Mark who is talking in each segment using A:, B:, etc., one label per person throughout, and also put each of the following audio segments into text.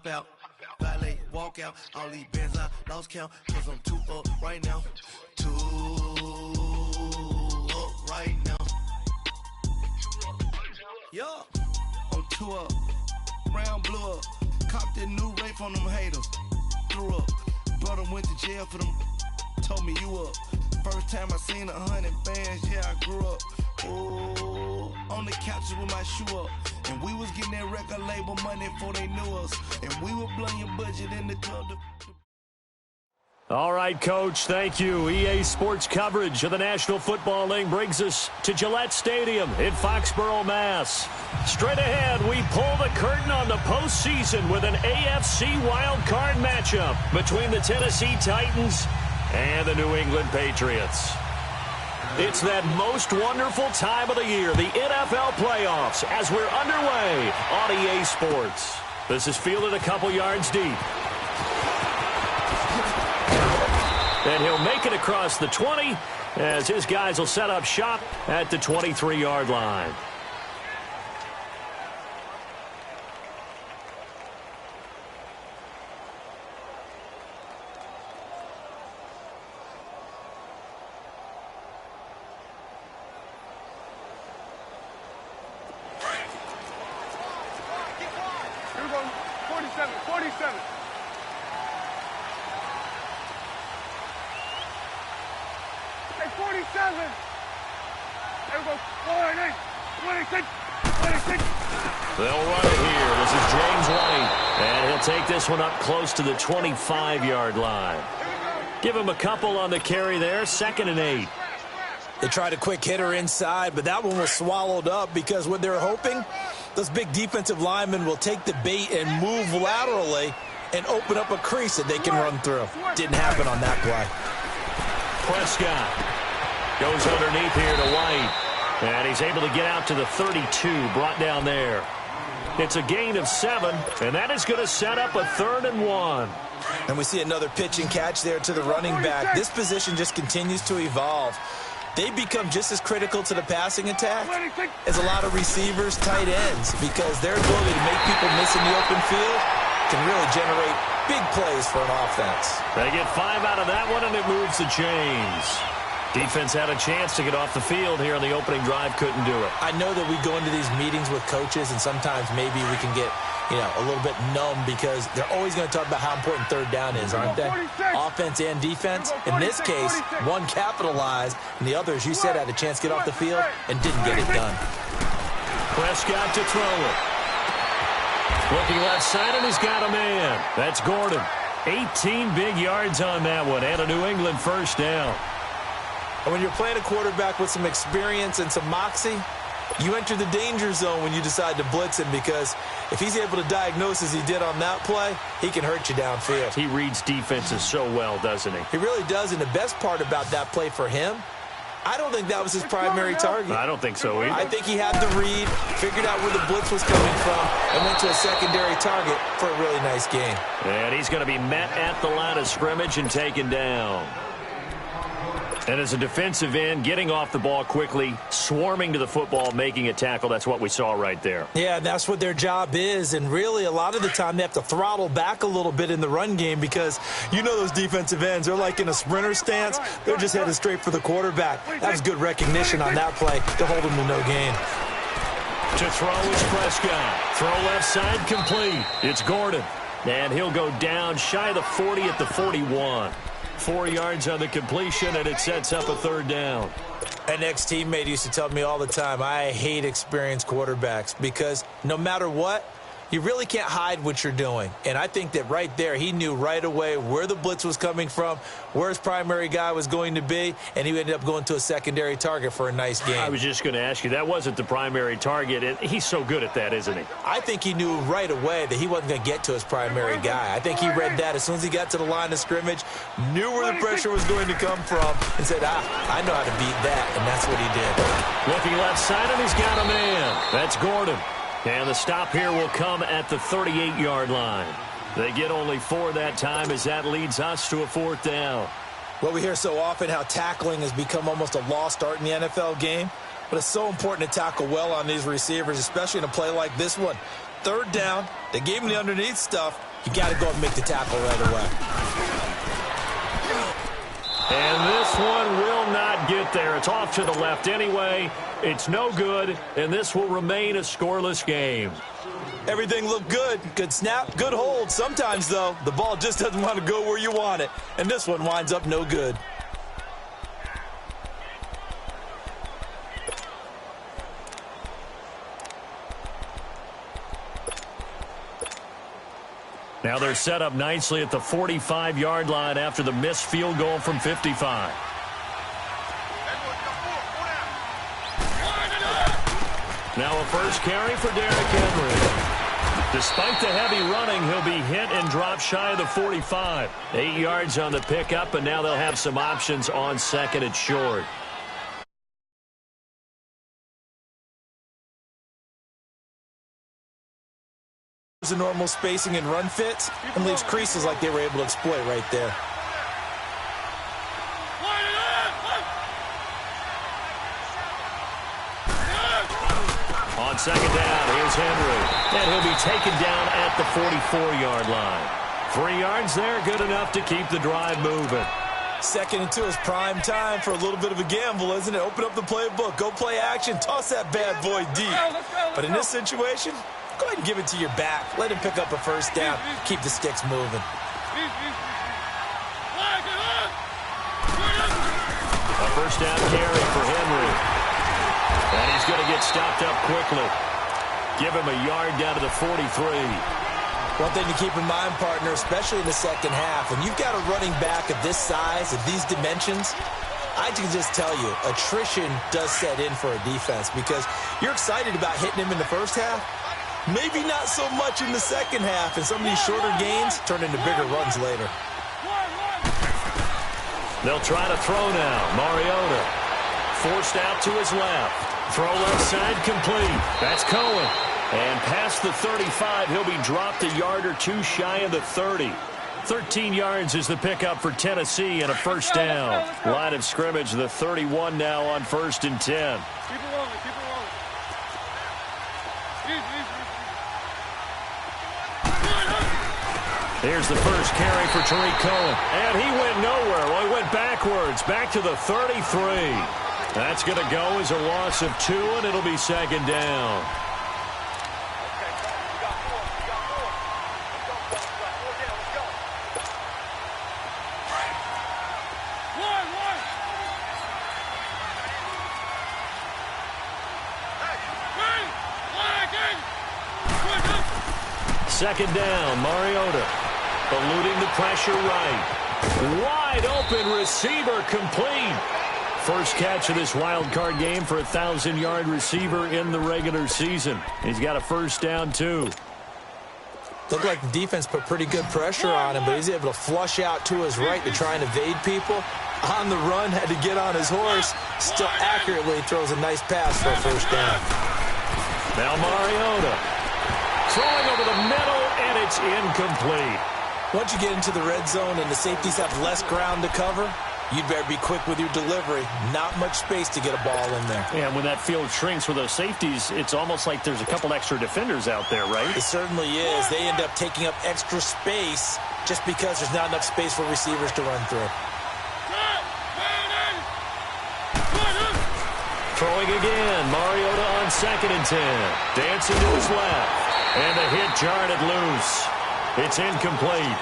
A: hop out, valet, walk out. All these bands I lost count, cause I'm 2 up right now. 2 up right now. Yeah, I'm 2 up, round blew up. Copped that new rape on them haters. Threw up, brother went to jail for them. Told me you up. First time I seen 100 bands, yeah, I grew up. Ooh, on the couches with my shoe up. And we was getting that record label money before they knew us. And we were blowing your budget in the club.
B: All right, Coach, thank you. EA Sports coverage of the National Football League brings us to Gillette Stadium in Foxborough, Mass. Straight ahead, we pull the curtain on the postseason with an AFC wildcard matchup between the Tennessee Titans and the New England Patriots. It's that most wonderful time of the year, the NFL playoffs, as we're underway on EA Sports. This is fielded a couple yards deep. And he'll make it across the 20 as his guys will set up shop at the 23-yard line.
C: Here we go, 47. Hey, 47. There we go, 26.
B: They'll run it here. This is James White, and he'll take this one up close to the 25-yard line. Give him a couple on the carry there, 2nd and 8.
D: They tried a quick hitter inside, but that one was swallowed up because what they're hoping, those big defensive linemen will take the bait and move laterally and open up a crease that they can run through. Didn't happen on that play.
B: Prescott goes underneath here to White, and he's able to get out to the 32, brought down there. It's a gain of 7, and that is going to set up a 3rd and 1.
D: And we see another pitch and catch there to the running back. This position just continues to evolve. They become just as critical to the passing attack as a lot of receivers, tight ends, because their ability to make people miss in the open field can really generate big plays for an offense.
B: They get 5 out of that one, and it moves the chains. Defense had a chance to get off the field here on the opening drive, couldn't do it.
D: I know that we go into these meetings with coaches, and sometimes maybe we can get, a little bit numb because they're always going to talk about how important 3rd down is, aren't they? Offense and defense. In this case, one capitalized, and the other, as you said, had a chance to get off the field and didn't get it done.
B: Prescott to throw it. Looking left side, and he's got a man. That's Gordon. 18 big yards on that one, and a New England 1st down.
D: And when you're playing a quarterback with some experience and some moxie, you enter the danger zone when you decide to blitz him, because if he's able to diagnose as he did on that play, he can hurt you downfield.
B: He reads defenses so well, doesn't he?
D: He really does, and the best part about that play for him, I don't think that was his primary target.
B: I don't think so either.
D: I think he had the read, figured out where the blitz was coming from, and went to a secondary target for a really nice gain.
B: And he's going to be met at the line of scrimmage and taken down. And as a defensive end, getting off the ball quickly, swarming to the football, making a tackle, that's what we saw right there.
D: Yeah, that's what their job is. And really, a lot of the time, they have to throttle back a little bit in the run game because those defensive ends, they're like in a sprinter stance. They're just headed straight for the quarterback. That was good recognition on that play to hold him to no gain.
B: To throw is Prescott. Throw left side complete. It's Gordon. And he'll go down shy of the 40 at the 41. 4 yards on the completion, and it sets up a 3rd down.
D: An ex-teammate used to tell me all the time, I hate experienced quarterbacks because no matter what, you really can't hide what you're doing. And I think that right there, he knew right away where the blitz was coming from, where his primary guy was going to be, and he ended up going to a secondary target for a nice game.
B: I was just going to ask you, that wasn't the primary target, and he's so good at that, isn't he?
D: I think he knew right away that he wasn't going to get to his primary guy. I think he read that as soon as he got to the line of scrimmage, knew where the pressure was going to come from, and said, I know how to beat that, and that's what he did.
B: Looking left side, and he's got a man. That's Gordon. And the stop here will come at the 38-yard line. They get only 4 that time as that leads us to a 4th down.
D: Well, we hear so often how tackling has become almost a lost art in the NFL game. But it's so important to tackle well on these receivers, especially in a play like this one. 3rd down, they gave him the underneath stuff. you got to go and make the tackle right away.
B: And this one will not get there. It's off to the left anyway. It's no good, and this will remain a scoreless game.
D: Everything looked good. Good snap, good hold. Sometimes, though, the ball just doesn't want to go where you want it. And this one winds up no good.
B: Now they're set up nicely at the 45-yard line after the missed field goal from 55. Now a first carry for Derrick Henry. Despite the heavy running, he'll be hit and dropped shy of the 45. 8 yards on the pickup, and now they'll have some options on second and short.
D: The normal spacing and run fits and leaves creases like they were able to exploit right there.
B: On second down, here's Henry. And he'll be taken down at the 44-yard line. 3 yards there, good enough to keep the drive moving.
D: 2nd and 2 is prime time for a little bit of a gamble, isn't it? Open up the playbook, go play action, toss that bad boy deep. But in this situation, go ahead and give it to your back. Let him pick up a first down. Keep the sticks moving.
B: A first down carry for Henry. And he's going to get stopped up quickly. Give him a yard down to the 43.
D: One thing to keep in mind, partner, especially in the second half, when you've got a running back of this size, of these dimensions, I can just tell you, attrition does set in for a defense because you're excited about hitting him in the first half. Maybe not so much in the second half, and some of these shorter gains turn into bigger runs later.
B: They'll try to throw now. Mariota forced out to his left. Throw left side complete. That's Cohen. And past the 35, he'll be dropped a yard or two shy of the 30. 13 yards is the pickup for Tennessee and a first down. Line of scrimmage, the 31 now on 1st and 10.
C: Keep it rolling, keep it rolling.
B: Here's the first carry for Tariq Cohen. And he went nowhere. Well, he went backwards, back to the 33. That's going to go as a loss of 2, and it'll be 2nd down. Second down, Mariota eluding the pressure right. Wide open receiver complete. First catch of this wild card game for a 1,000-yard receiver in the regular season. He's got a first down, too.
D: Looked like the defense put pretty good pressure on him, but he's able to flush out to his right to try and evade people. On the run, had to get on his horse. Still accurately throws a nice pass for a first down.
B: Now Mariota throwing over the middle, and it's incomplete.
D: Once you get into the red zone and the safeties have less ground to cover, you'd better be quick with your delivery. Not much space to get a ball in there.
B: Yeah, and when that field shrinks with those safeties, it's almost like there's a couple extra defenders out there, right?
D: It certainly is. They end up taking up extra space just because there's not enough space for receivers to run through.
B: Throwing again. Mariota on 2nd and 10. Dancing to his left. And the hit jarred it loose. It's incomplete.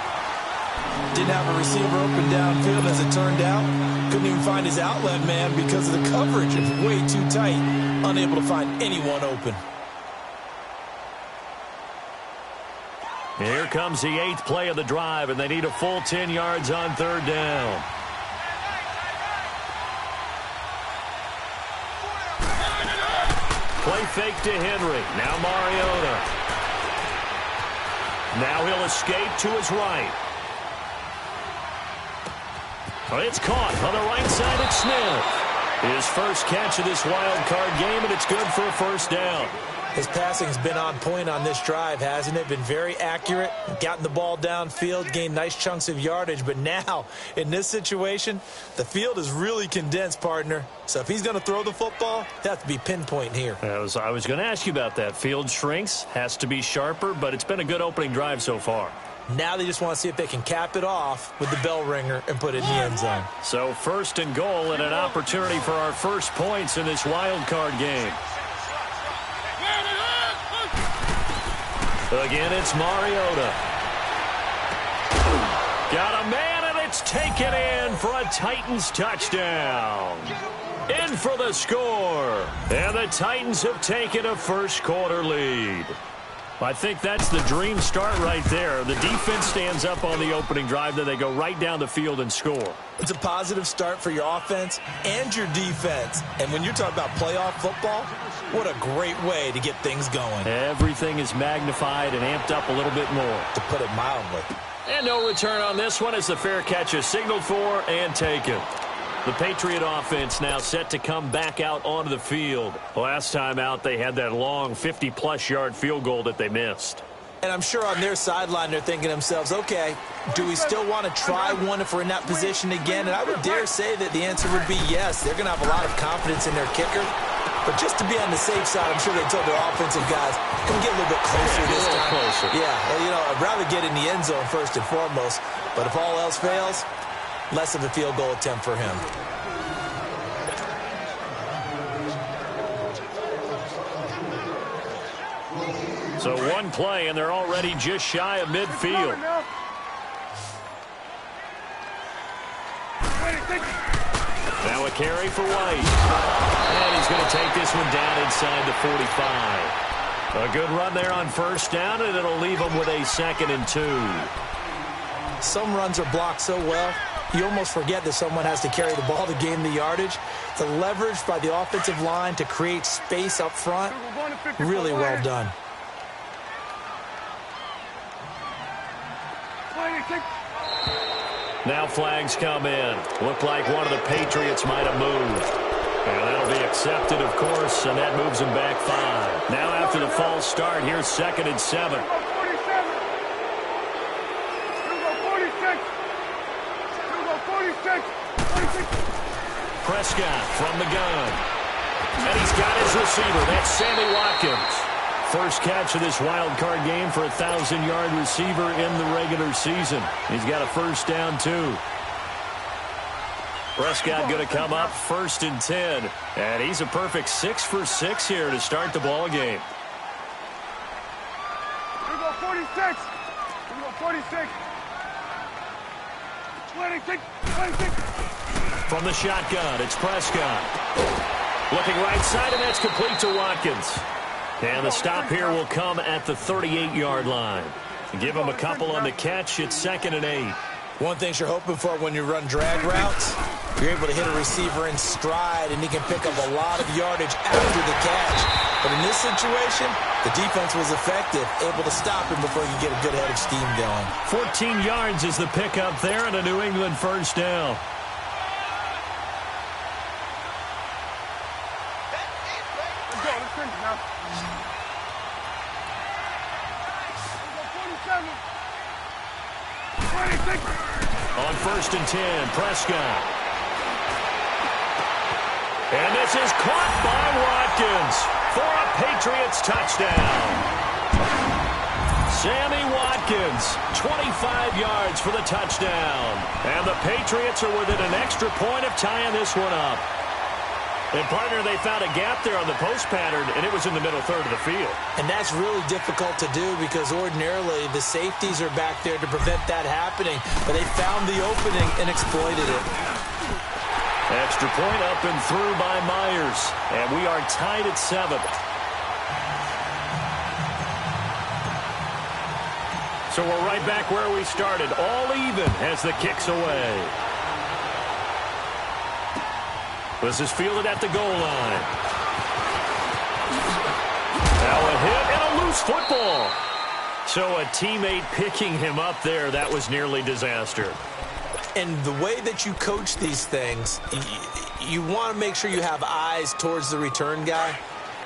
D: Didn't have a receiver open downfield as it turned out. Couldn't even find his outlet man because of the coverage. It was way too tight. Unable to find anyone open.
B: Here comes the 8th play of the drive, and they need a full 10 yards on 3rd down. Play fake to Henry. Now Mariota. Now he'll escape to his right. It's caught on the right side at Smith. His first catch of this wild card game, and it's good for a first down.
D: His passing's been on point on this drive, hasn't it? Been very accurate, gotten the ball downfield, gained nice chunks of yardage. But now, in this situation, the field is really condensed, partner. So if he's going to throw the football, he'll have to be pinpoint here.
B: I was going to ask you about that. Field shrinks, has to be sharper, but it's been a good opening drive so far.
D: Now they just want to see if they can cap it off with the bell ringer and put it in the end zone.
B: So first and goal and an opportunity for our first points in this wild card game. Again, it's Mariota. Got a man, and it's taken in for a Titans touchdown. In for the score. And the Titans have taken a first quarter lead. I think that's the dream start right there. The defense stands up on the opening drive, then they go right down the field and score.
D: It's a positive start for your offense and your defense. And when you're talking about playoff football, what a great way to get things going.
B: Everything is magnified and amped up a little bit more.
D: To put it mildly.
B: And no return on this one as the fair catch is signaled for and taken. The Patriot offense now set to come back out onto the field. Last time out, they had that long 50-plus yard field goal that they missed.
D: And I'm sure on their sideline, they're thinking to themselves, okay, do we still want to try one if we're in that position again? And I would dare say that the answer would be yes. They're going to have a lot of confidence in their kicker. But just to be on the safe side, I'm sure they told their offensive guys, come get a little bit closer this time.
B: Closer.
D: Yeah, well, I'd rather get in the end zone first and foremost. But if all else fails, less of a field goal attempt for him.
B: So one play, and they're already just shy of midfield. Now a carry for White. And he's going to take this one down inside the 45. A good run there on first down, and it'll leave him with a 2nd and 2.
D: Some runs are blocked so well, you almost forget that someone has to carry the ball to gain the yardage. The leverage by the offensive line to create space up front, really well done.
B: Now flags come in. Looked like one of the Patriots might have moved. And that'll be accepted, of course, and that moves him back 5. Now after the false start, here's 2nd and 7. Prescott from the gun. And he's got his receiver. That's Sammy Watkins. First catch of this wild card game for a 1,000-yard receiver in the regular season. He's got a first down, too. Prescott going to come up 1st and 10. And he's a perfect 6 for 6 here to start the ball game.
C: Here we go, 46. Here we go, 46. 26. 26.
B: From the shotgun, it's Prescott. Looking right side, and that's complete to Watkins. And the stop here will come at the 38-yard line. Give him a couple on the catch. It's 2nd and 8.
D: One thing you're hoping for when you run drag routes, you're able to hit a receiver in stride, and he can pick up a lot of yardage after the catch. But in this situation, the defense was effective, able to stop him before you get a good head of steam going.
B: 14 yards is the pickup there, and a New England first down.
C: Let's go, let's finish now.
B: On 1st and 10, Prescott. And this is caught by Watkins for a Patriots touchdown. Sammy Watkins, 25 yards for the touchdown. And the Patriots are within an extra point of tying this one up. And, partner, they found a gap there on the post pattern, and it was in the middle third of the field.
D: And that's really difficult to do because ordinarily the safeties are back there to prevent that happening. But they found the opening and exploited it.
B: Extra point up and through by Myers. And we are tied at 7. So we're right back where we started. All even as the kick's away. This is fielded at the goal line. Now a hit and a loose football. So a teammate picking him up there, that was nearly disaster.
D: And the way that you coach these things, you want to make sure you have eyes towards the return guy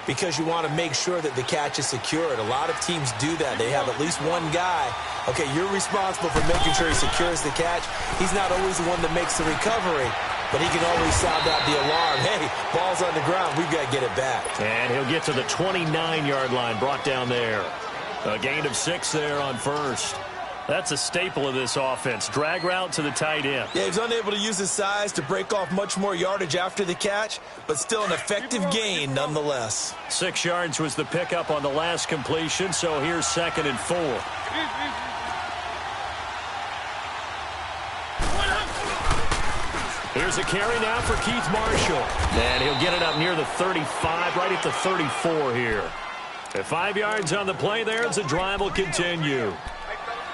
D: because you want to make sure that the catch is secured. A lot of teams do that. They have at least one guy. Okay, you're responsible for making sure he secures the catch. He's not always the one that makes the recovery, but he can always sound out the alarm. Hey, ball's on the ground. We've got to get it back.
B: And he'll get to the 29-yard line, brought down there. A gain of 6 there on first. That's a staple of this offense. Drag route to the tight end.
D: Yeah, he's unable to use his size to break off much more yardage after the catch, but still an effective gain nonetheless.
B: 6 yards was the pickup on the last completion, so here's 2nd and 4. Here's a carry now for Keith Marshall. And he'll get it up near the 35, right at the 34 here. At 5 yards on the play there, as the drive will continue.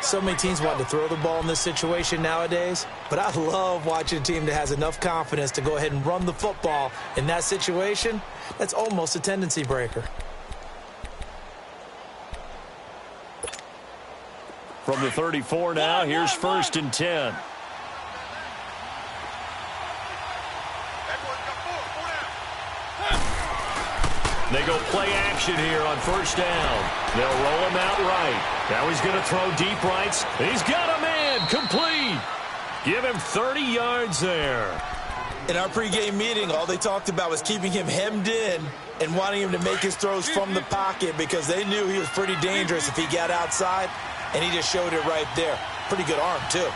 D: So many teams want to throw the ball in this situation nowadays, but I love watching a team that has enough confidence to go ahead and run the football. In that situation, that's almost a tendency breaker.
B: From the 34 now, here's 1st and 10. They go play action here on 1st down. They'll roll him out right. Now he's going to throw deep rights. He's got a man. Complete. Give him 30 yards there.
D: In our pregame meeting, all they talked about was keeping him hemmed in and wanting him to make his throws from the pocket because they knew he was pretty dangerous if he got outside, and he just showed it right there. Pretty good arm, too.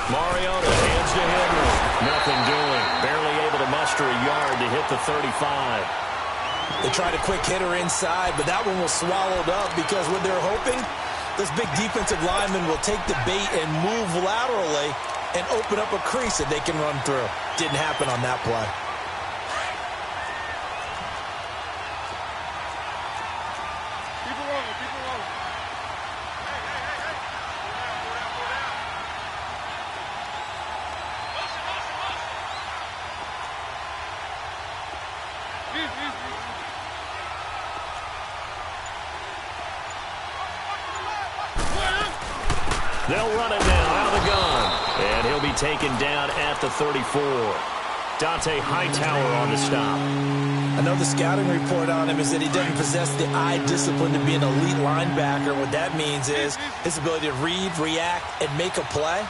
B: Mariota hands to Henry. Nothing doing. Barely able to muster a yard to hit the 35.
D: They tried a quick hitter inside, but that one was swallowed up because what they're hoping, this big defensive lineman will take the bait and move laterally and open up a crease that they can run through. Didn't happen on that play.
C: Keep it rolling, keep it rolling.
B: They'll run it now out of the gun. And he'll be taken down at the 34. Dante Hightower on the stop.
D: I know the scouting report on him is that he doesn't possess the eye discipline to be an elite linebacker. What that means is his ability to read, react, and make a play.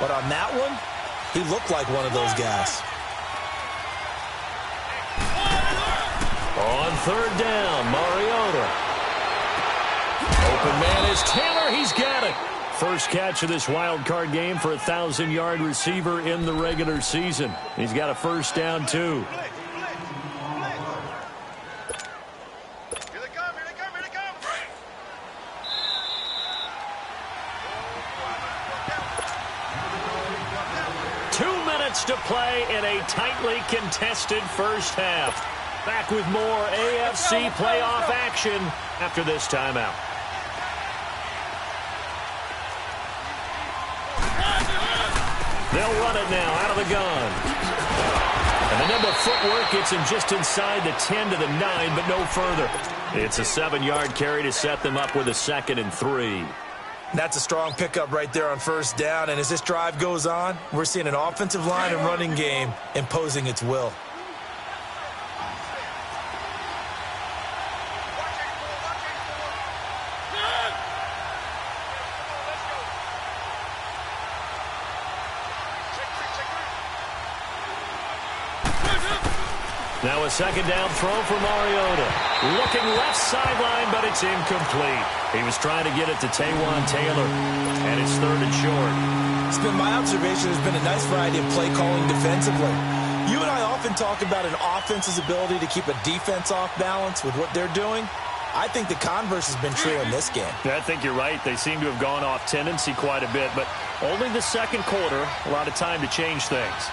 D: But on that one, he looked like one of those guys.
B: On 3rd down, Mariota. Open man is Taylor. He's got it. First catch of this wild card game for a 1,000-yard receiver in the regular season. He's got a 1st down, too. To play in a tightly contested first half. Back with more AFC playoff action after this timeout. They'll run it now out of the gun. And the nimble footwork gets him just inside the 10 to the 9, but no further. It's a 7-yard carry to set them up with a 2nd and 3.
D: That's a strong pickup right there on 1st down. And as this drive goes on, we're seeing an offensive line and running game imposing its will.
B: Now a 2nd down throw for Mariota. Looking left sideline, but it's incomplete. He was trying to get it to Taywan Taylor, and it's 3rd and short.
D: It's been my observation there's been a nice variety of play calling defensively. You and I often talk about an offense's ability to keep a defense off balance with what they're doing. I think the converse has been true in this game.
B: Yeah, I think you're right. They seem to have gone off tendency quite a bit, but only the 2nd quarter, a lot of time to change things.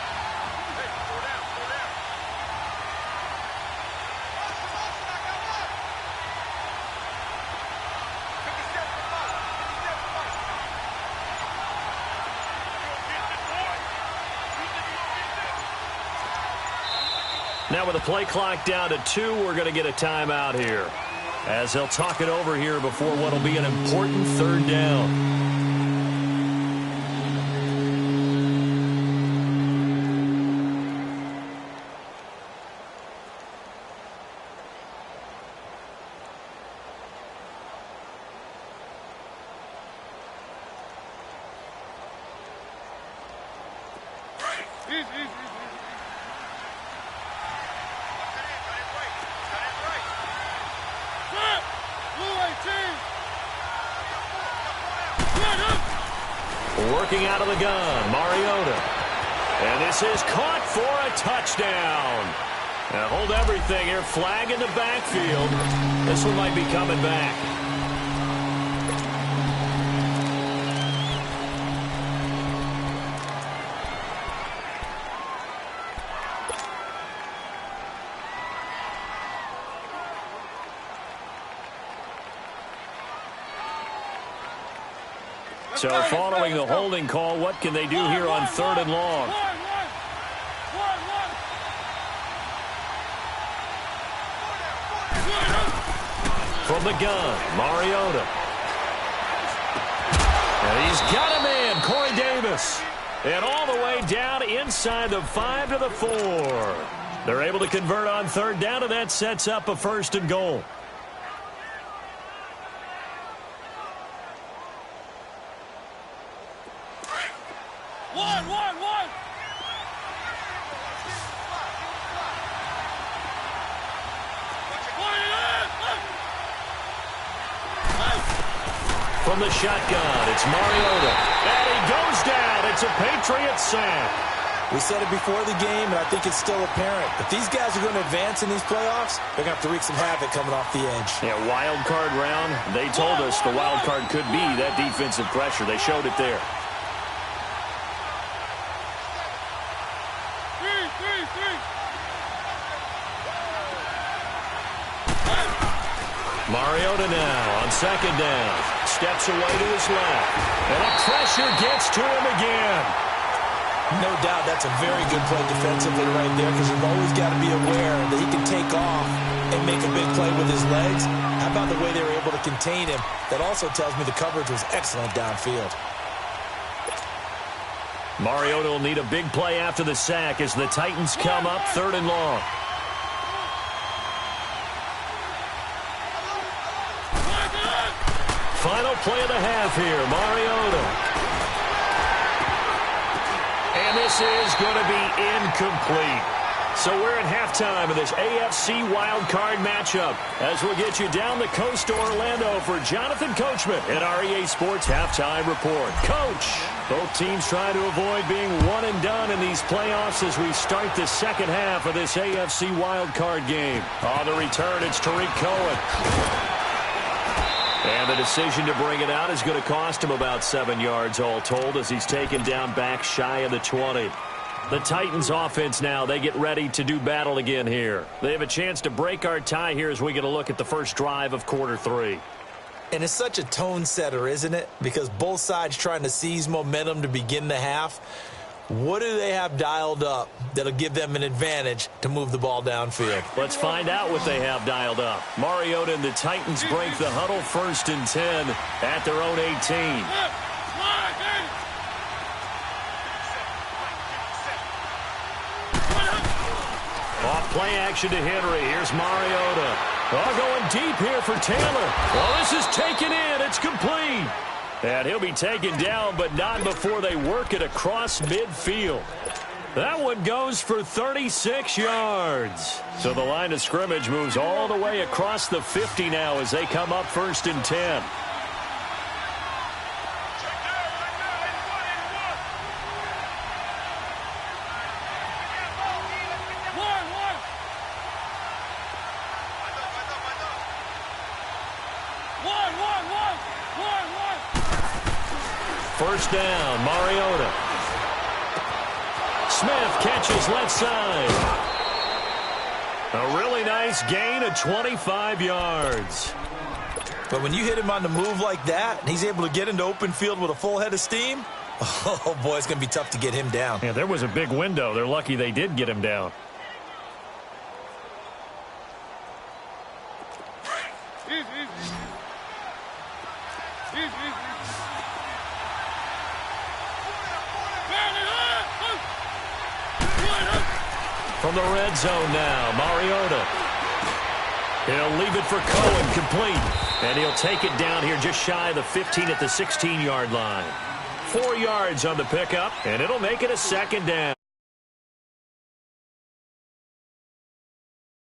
B: Now with the play clock down to 2, we're going to get a timeout here, as they'll talk it over here before what will be an important 3rd down. Working out of the gun, Mariota. And this is caught for a touchdown. Now hold everything here. Flag in the backfield. This one might be coming back. So following the holding call, what can they do here on 3rd and long? From the gun, Mariota. And he's got him in, Corey Davis. And all the way down inside the 5 to the 4. They're able to convert on 3rd down, and that sets up a 1st and goal. From the shotgun, it's Mariota. And he goes down. It's a Patriots sack.
D: We said it before the game, and I think it's still apparent. If these guys are going to advance in these playoffs, they're going to have to wreak some havoc coming off the edge.
B: Yeah, wild card round. They told us the wild card could be that defensive pressure. They showed it there. Mariota now on 2nd down. Steps away to his left. And the pressure gets to him again.
D: No doubt that's a very good play defensively right there, because you've always got to be aware that he can take off and make a big play with his legs. How about the way they were able to contain him? That also tells me the coverage was excellent downfield.
B: Mariota will need a big play after the sack as the Titans come up 3rd and long. Final play of the half here, Mariota. And this is going to be incomplete. So we're at halftime of this AFC wildcard matchup as we'll get you down the coast to Orlando for Jonathan Coachman at our EA Sports Halftime Report. Coach, both teams trying to avoid being one and done in these playoffs as we start the second half of this AFC wildcard game. On the return, it's Tariq Cohen. And the decision to bring it out is going to cost him about 7 yards all told as he's taken down back shy of the 20. The Titans offense now, they get ready to do battle again here. They have a chance to break our tie here as we get a look at the first drive of quarter 3.
D: And it's such a tone setter, isn't it? Because both sides trying to seize momentum to begin the half. What do they have dialed up that'll give them an advantage to move the ball downfield?
B: Let's find out what they have dialed up. Mariota and the Titans break the huddle 1st and 10 at their own 18. Off play action to Henry. Here's Mariota. Oh, going deep here for Taylor. Well, this is taken in. It's complete. And he'll be taken down, but not before they work it across midfield. That one goes for 36 yards. So the line of scrimmage moves all the way across the 50 now as they come up 1st and 10. First down, Mariota. Smith catches left side. A really nice gain of 25 yards.
D: But when you hit him on the move like that, and he's able to get into open field with a full head of steam, oh, boy, it's going to be tough to get him down.
B: Yeah, there was a big window. They're lucky they did get him down. From the red zone now, Mariota. He'll leave it for Cohen, complete. And he'll take it down here just shy of the 15 at the 16-yard line. 4 yards on the pickup, and it'll make it a 2nd down.